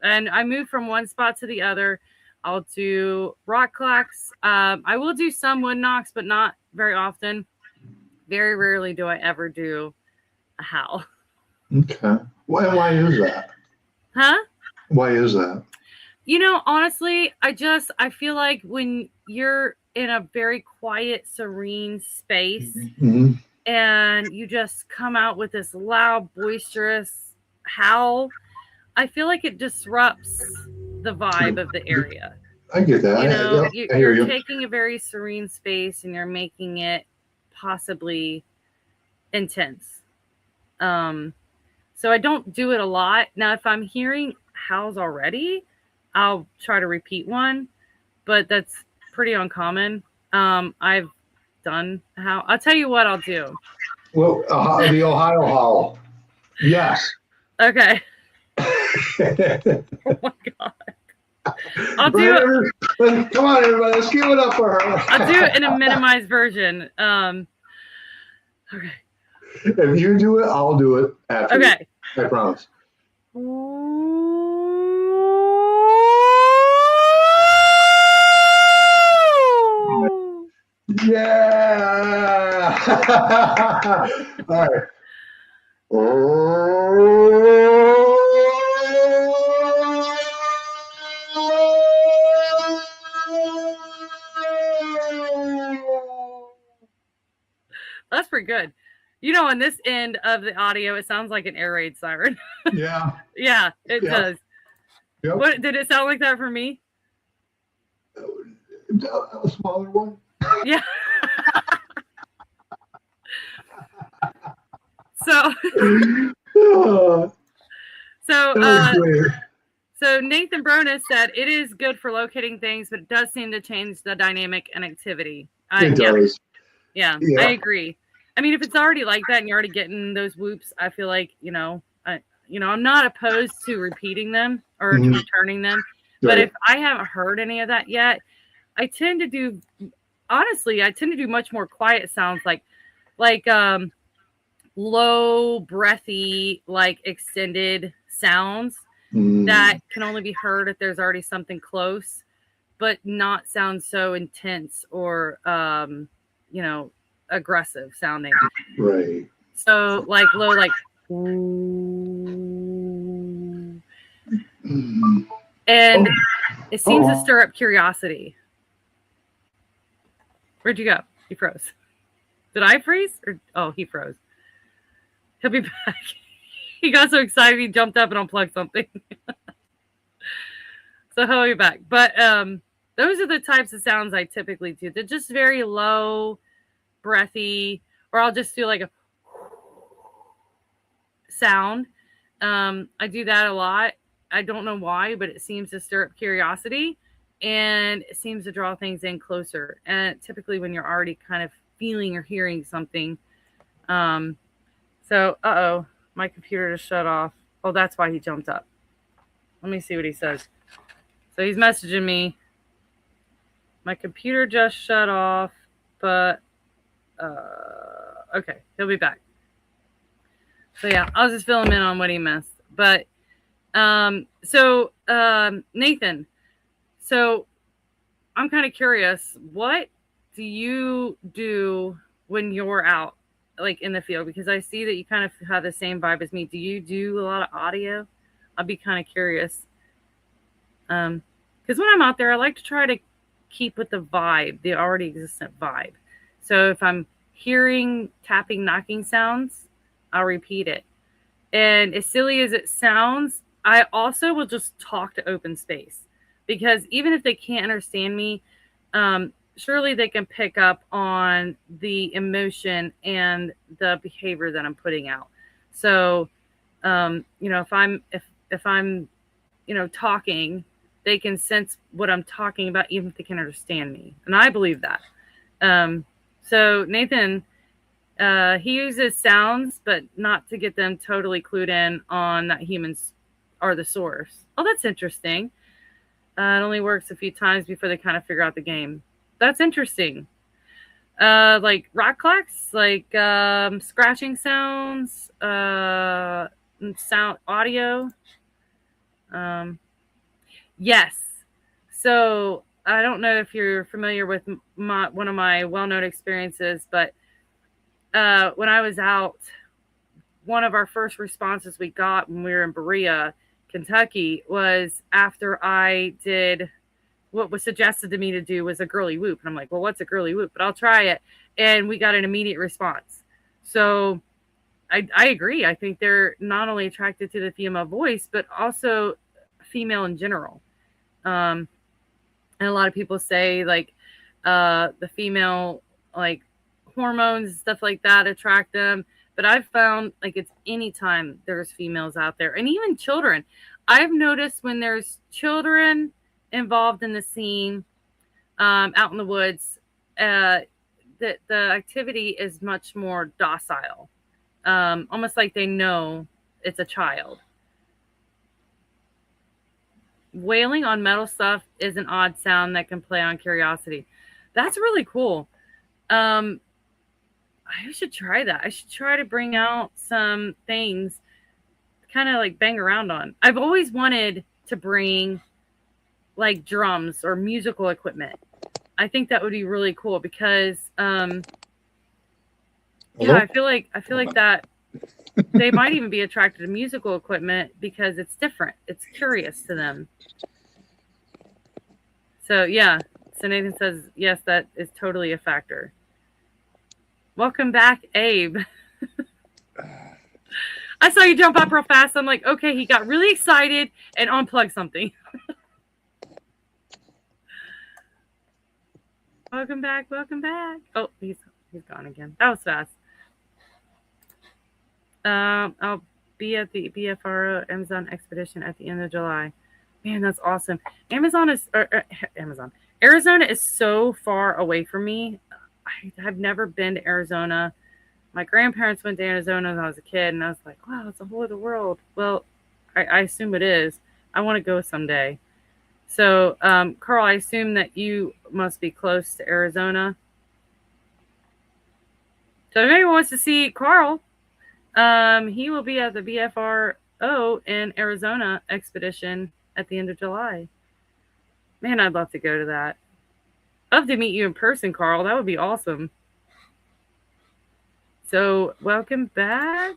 S1: And I move from one spot to the other. I'll do rock clacks. I will do some wood knocks, but not very often. Very rarely do I ever do a howl.
S2: Okay. Why is that?
S1: Huh?
S2: Why is that?
S1: Honestly, I feel like when you're in a very quiet, serene space
S2: Mm-hmm.
S1: and you just come out with this loud, boisterous howl, I feel like it disrupts the vibe of the area.
S2: I get that. I hear
S1: You're
S2: you.
S1: taking a very serene space and you're making it possibly intense. So I don't do it a lot. Now, if I'm hearing howls already, I'll try to repeat one, but that's pretty uncommon. I've done how. I'll tell you what I'll do.
S2: Well, the Ohio howl. Yes.
S1: Okay. Oh my God. I'll do it.
S2: Come on, everybody. Let's give it up for her.
S1: I'll do it in a minimized version. Okay.
S2: If you do it, I'll do it after.
S1: Okay.
S2: I promise. Yeah. All right.
S1: That's pretty good. On this end of the audio, it sounds like an air raid siren.
S2: Yeah.
S1: Yeah, it does.
S2: Yep.
S1: What did it sound like that for me?
S2: A smaller one.
S1: Yeah. So Nathan Bronis said it is good for locating things, but it does seem to change the dynamic and activity.
S2: It does.
S1: Yeah, I agree. I mean, if it's already like that and you're already getting those whoops, I feel like, I'm not opposed to repeating them or to returning them. But if I haven't heard any of that yet, I tend to do much more quiet sounds like low, breathy, like extended sounds that can only be heard if there's already something close, but not sound so intense or, aggressive sounding.
S2: Right.
S1: So like low, like, and it seems to stir up curiosity. Where'd you go? He froze. Did I freeze? He froze. He'll be back. He got so excited he jumped up and unplugged something. So he'll be back. But those are the types of sounds I typically do. They're just very low, breathy, or I'll just do like a sound. I do that a lot. I don't know why, but it seems to stir up curiosity and it seems to draw things in closer. And typically when you're already kind of feeling or hearing something. So, my computer just shut off. Oh, that's why he jumped up. Let me see what he says. So he's messaging me. My computer just shut off, but okay, he'll be back. So yeah, I'll just fill him in on what he missed. But Nathan, so I'm kind of curious, what do you do when you're out, like in the field? Because I see that you kind of have the same vibe as me. Do you do a lot of audio? I'll be kind of curious. Because when I'm out there, I like to try to keep with the vibe, the already existent vibe. So if I'm hearing tapping, knocking sounds, I'll repeat it. And as silly as it sounds, I also will just talk to open space, because even if they can't understand me, surely they can pick up on the emotion and the behavior that I'm putting out. So, if if I'm, talking, they can sense what I'm talking about, even if they can't understand me. And I believe that. So Nathan, he uses sounds, but not to get them totally clued in on that humans are the source. Oh, that's interesting. It only works a few times before they kind of figure out the game. That's interesting. Like rock clicks, like scratching sounds, sound audio. Yes. So I don't know if you're familiar with one of my well-known experiences, but when I was out, one of our first responses we got when we were in Berea, Kentucky, was after I did what was suggested to me to do was a girly whoop. And I'm like, well, what's a girly whoop? But I'll try it. And we got an immediate response. So I agree. I think they're not only attracted to the female voice, but also female in general. And a lot of people say like the female like hormones, stuff like that attract them. But I've found like it's anytime there's females out there and even children. I've noticed when there's children involved in the scene out in the woods, that the activity is much more docile, almost like they know it's a child. Wailing on metal stuff is an odd sound that can play on curiosity. That's really cool. I should try that. I should try to bring out some things kind of like bang around on. I've always wanted to bring like drums or musical equipment. I think that would be really cool because I feel like that they might even be attracted to musical equipment because it's different. It's curious to them. So yeah. So Nathan says, yes, that is totally a factor. Welcome back, Abe. I saw you jump up real fast. I'm like, okay, he got really excited and unplugged something. Welcome back. Oh, he's gone again. That was fast. I'll be at the BFRO Amazon expedition at the end of July. Man, that's awesome. Arizona is so far away from me. I have never been to Arizona. My grandparents went to Arizona when I was a kid, and I was like, wow, it's a whole other world. Well, I assume it is. I want to go someday. So, Carl, I assume that you must be close to Arizona. So if anyone wants to see Carl, he will be at the BFRO in Arizona expedition at the end of July. Man, I'd love to go to that. I'd love to meet you in person, Carl. That would be awesome. So welcome back.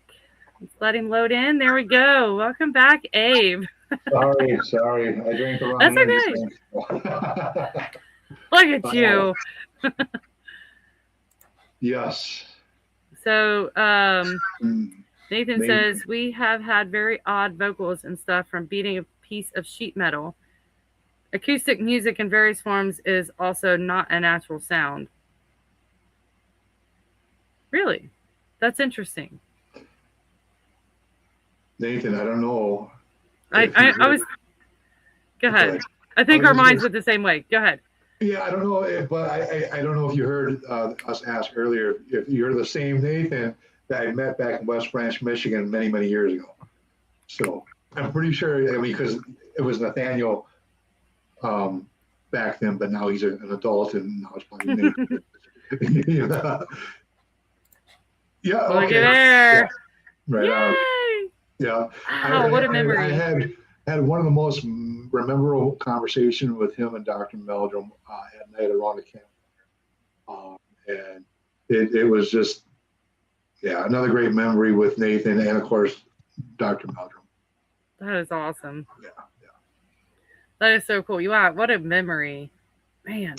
S1: Let's let him load in. There we go. Welcome back, Abe.
S2: Sorry. I drank the wrong
S1: That's okay. Look at you.
S2: Yes.
S1: So Nathan says, we have had very odd vocals and stuff from beating a piece of sheet metal. Acoustic music in various forms is also not a natural sound. Really? That's interesting.
S2: Nathan, I don't know.
S1: I was... Go ahead. I think our minds went the same way. Go ahead.
S2: Yeah, I don't know, but I don't know if you heard us ask earlier if you're the same Nathan that I met back in West Branch, Michigan many, many years ago. So I'm pretty sure, because it was Nathaniel back then, but now he's an adult and now it's probably Nathan. Yeah.
S1: Look at there.
S2: Yeah. Right.
S1: Yay!
S2: Yeah.
S1: Wow, what a memory.
S2: I had one of the most memorable conversations with him and Dr. Meldrum at night around the camp. And it was just, another great memory with Nathan and, of course, Dr. Meldrum.
S1: That is awesome.
S2: Yeah.
S1: That is so cool. What a memory. Man.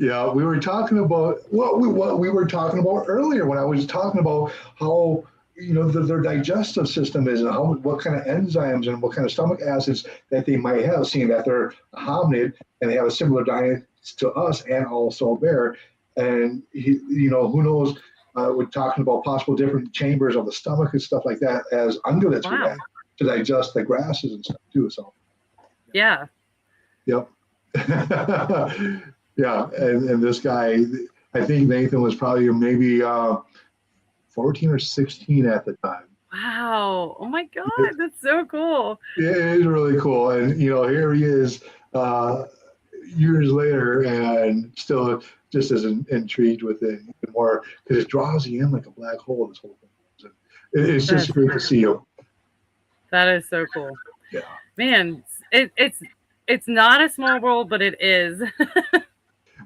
S2: Yeah, we were talking about what we were talking about earlier when I was talking about how their digestive system is and what kind of enzymes and what kind of stomach acids that they might have, seeing that they're a hominid and they have a similar diet to us and also a bear. And who knows? We're talking about possible different chambers of the stomach and stuff like that as ungulates would have. to digest the grasses and stuff too. So
S1: Yeah.
S2: yep. Yeah, and this guy, I think Nathan was probably maybe 14 or 16 at the time.
S1: Wow. Oh my God, that's so cool.
S2: It is really cool. And, here he is years later and still just as intrigued with it even more because it draws you in like a black hole, this whole thing. It's just great to see him.
S1: That is so cool.
S2: Yeah.
S1: Man, it's not a small world, but it is.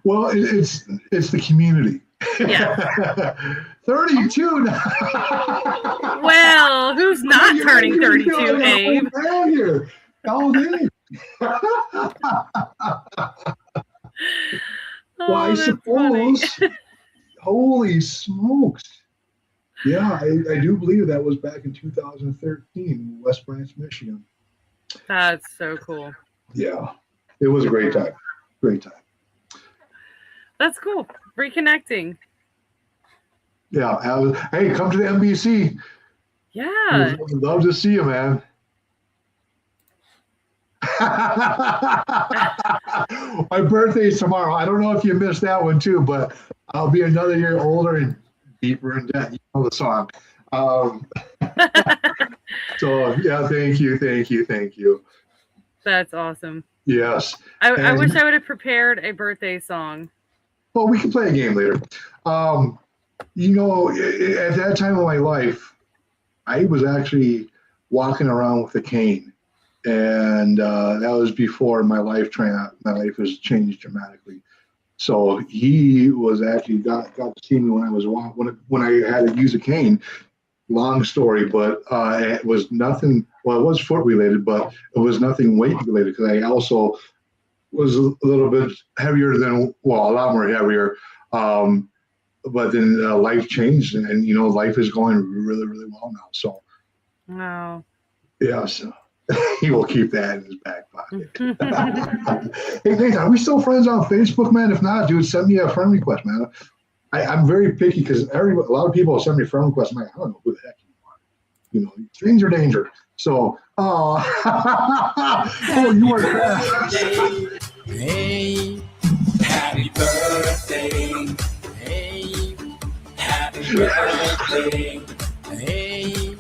S2: Well, it's the community.
S1: Yeah.
S2: 32 now.
S1: Well, who's not turning 32, Abe?
S2: Here. How old is Well, I suppose. Holy smokes. Yeah, I do believe that was back in 2013, West Branch, Michigan.
S1: That's so cool.
S2: Yeah, it was a great time. Great time.
S1: That's cool. Reconnecting.
S2: Yeah. Hey, come to the NBC.
S1: Yeah.
S2: We'd love to see you, man. My birthday's tomorrow. I don't know if you missed that one too, but I'll be another year older and deeper in debt. You know the song. So yeah, thank you.
S1: That's awesome.
S2: Yes.
S1: I wish I would have prepared a birthday song.
S2: Well, we can play a game later. At that time of my life, I was actually walking around with a cane. And that was before my life has changed dramatically. So he was actually got to see me when I was when I had to use a cane. Long story, but it was nothing. Well, it was foot related, but it was nothing weight related because I also was a little bit heavier a lot more heavier. But then life changed, and life is going really, really well now. So,
S1: wow.
S2: Yeah. So. He will keep that in his back pocket. Hey, Nathan, are we still friends on Facebook, man? If not, dude, send me a friend request, man. I'm very picky because a lot of people send me friend requests. I'm like, I don't know who the heck you are. Stranger danger. So, oh, you are fast.
S3: Hey, happy birthday. Hey, happy birthday. Hey,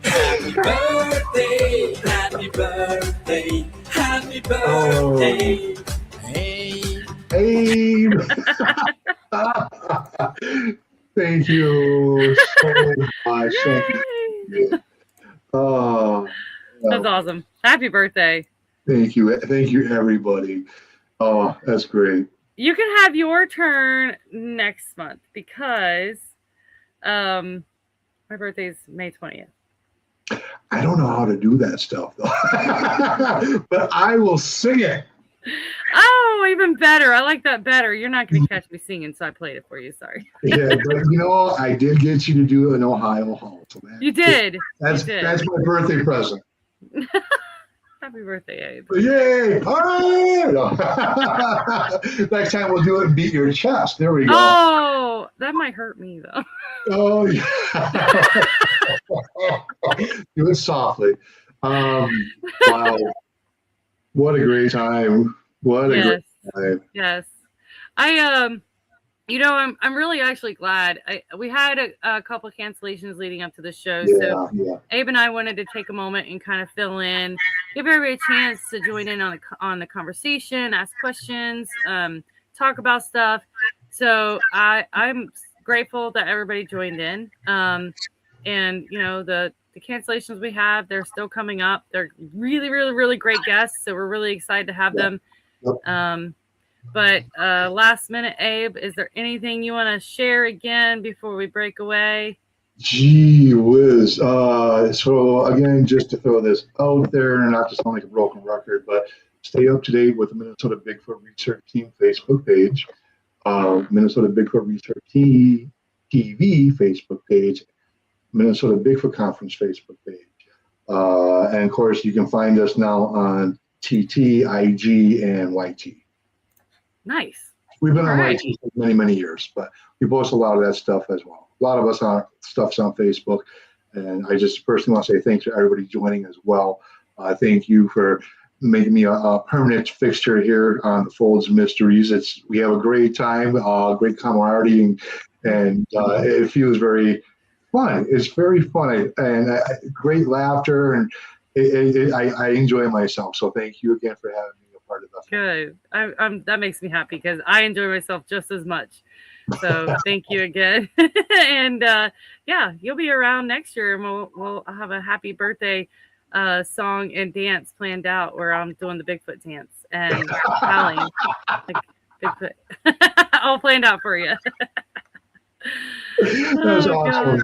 S3: happy birthday. Happy birthday. Happy birthday. Hey.
S2: Hey. Thank you so much. Thank you. Oh,
S1: that's awesome. Happy birthday.
S2: Thank you, everybody. Oh, that's great.
S1: You can have your turn next month because my birthday's May 20th.
S2: I don't know how to do that stuff though, but I will sing it.
S1: Oh, even better. I like that better. You're not going to catch me singing, so I played it for you. Sorry.
S2: Yeah, but I did get you to do an Ohio Hall. So
S1: you did.
S2: That's my birthday present.
S1: Happy birthday, Abe.
S2: Yay! All right. Next time we'll do it and beat your chest. There we go.
S1: Oh, that might hurt me though.
S2: Oh yeah. Do it softly. Wow. What a great time. What a great time.
S1: Yes. I'm really actually glad. We had a couple of cancellations leading up to the show. So Abe and I wanted to take a moment and kind of fill in, give everybody a chance to join in on the conversation, ask questions, talk about stuff. So I'm grateful that everybody joined in. And the cancellations we have, they're still coming up. They're really, really, really great guests. So we're really excited to have them. But last minute, Abe, is there anything you want to share again before we break away?
S2: Gee whiz. So again, just to throw this out there, not to sound like a broken record, but stay up to date with the Minnesota Bigfoot Research Team Facebook page, Minnesota Bigfoot Research TV Facebook page, Minnesota Bigfoot Conference Facebook page. And of course, you can find us now on TT, IG, and YT.
S1: Nice.
S2: We've been on YT for many years, but we post a lot of that stuff as well. A lot of us stuff's on Facebook. And I just personally want to say thanks to everybody joining as well. Thank you for making me a permanent fixture here on the Folds Mysteries. We have a great time, great camaraderie, and it feels very fun. It's very fun and great laughter, and I enjoy myself. So thank you again for having me a part of that.
S1: Good. That makes me happy because I enjoy myself just as much. So thank you again. And yeah, you'll be around next year, and we'll have a happy birthday song and dance planned out where I'm doing the Bigfoot dance and howling like Bigfoot. All planned out for you.
S2: That's awesome.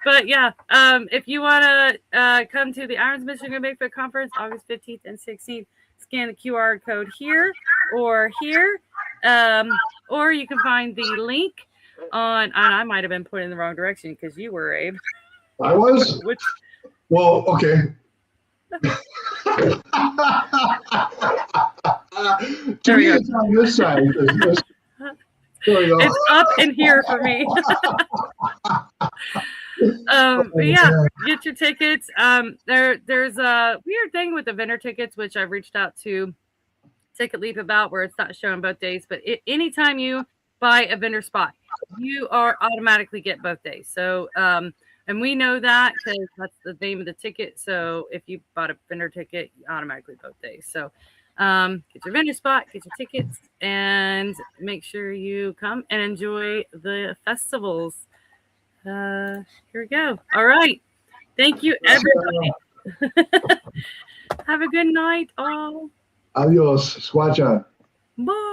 S1: But yeah, if you want to come to the Irons, Michigan Bigfoot Conference, August 15th and 16th, scan the QR code here or here. Or you can find the link on, and I might have been pointing in the wrong direction because you were, Abe.
S2: I was?
S1: Which?
S2: Well, okay. To me, it's on this side.
S1: It's up in here for me. But yeah, get your tickets. There's a weird thing with the vendor tickets, which I've reached out to Ticket Leap about, where it's not showing both days. But anytime you buy a vendor spot, you are automatically get both days. So, and we know that because that's the name of the ticket. So if you bought a vendor ticket, you automatically both days. So get your vendor spot, get your tickets, and make sure you come and enjoy the festivals. Here we go. All right. Thank you, everybody. Have a good night, all.
S2: Adios. Squatch on.
S1: Bye.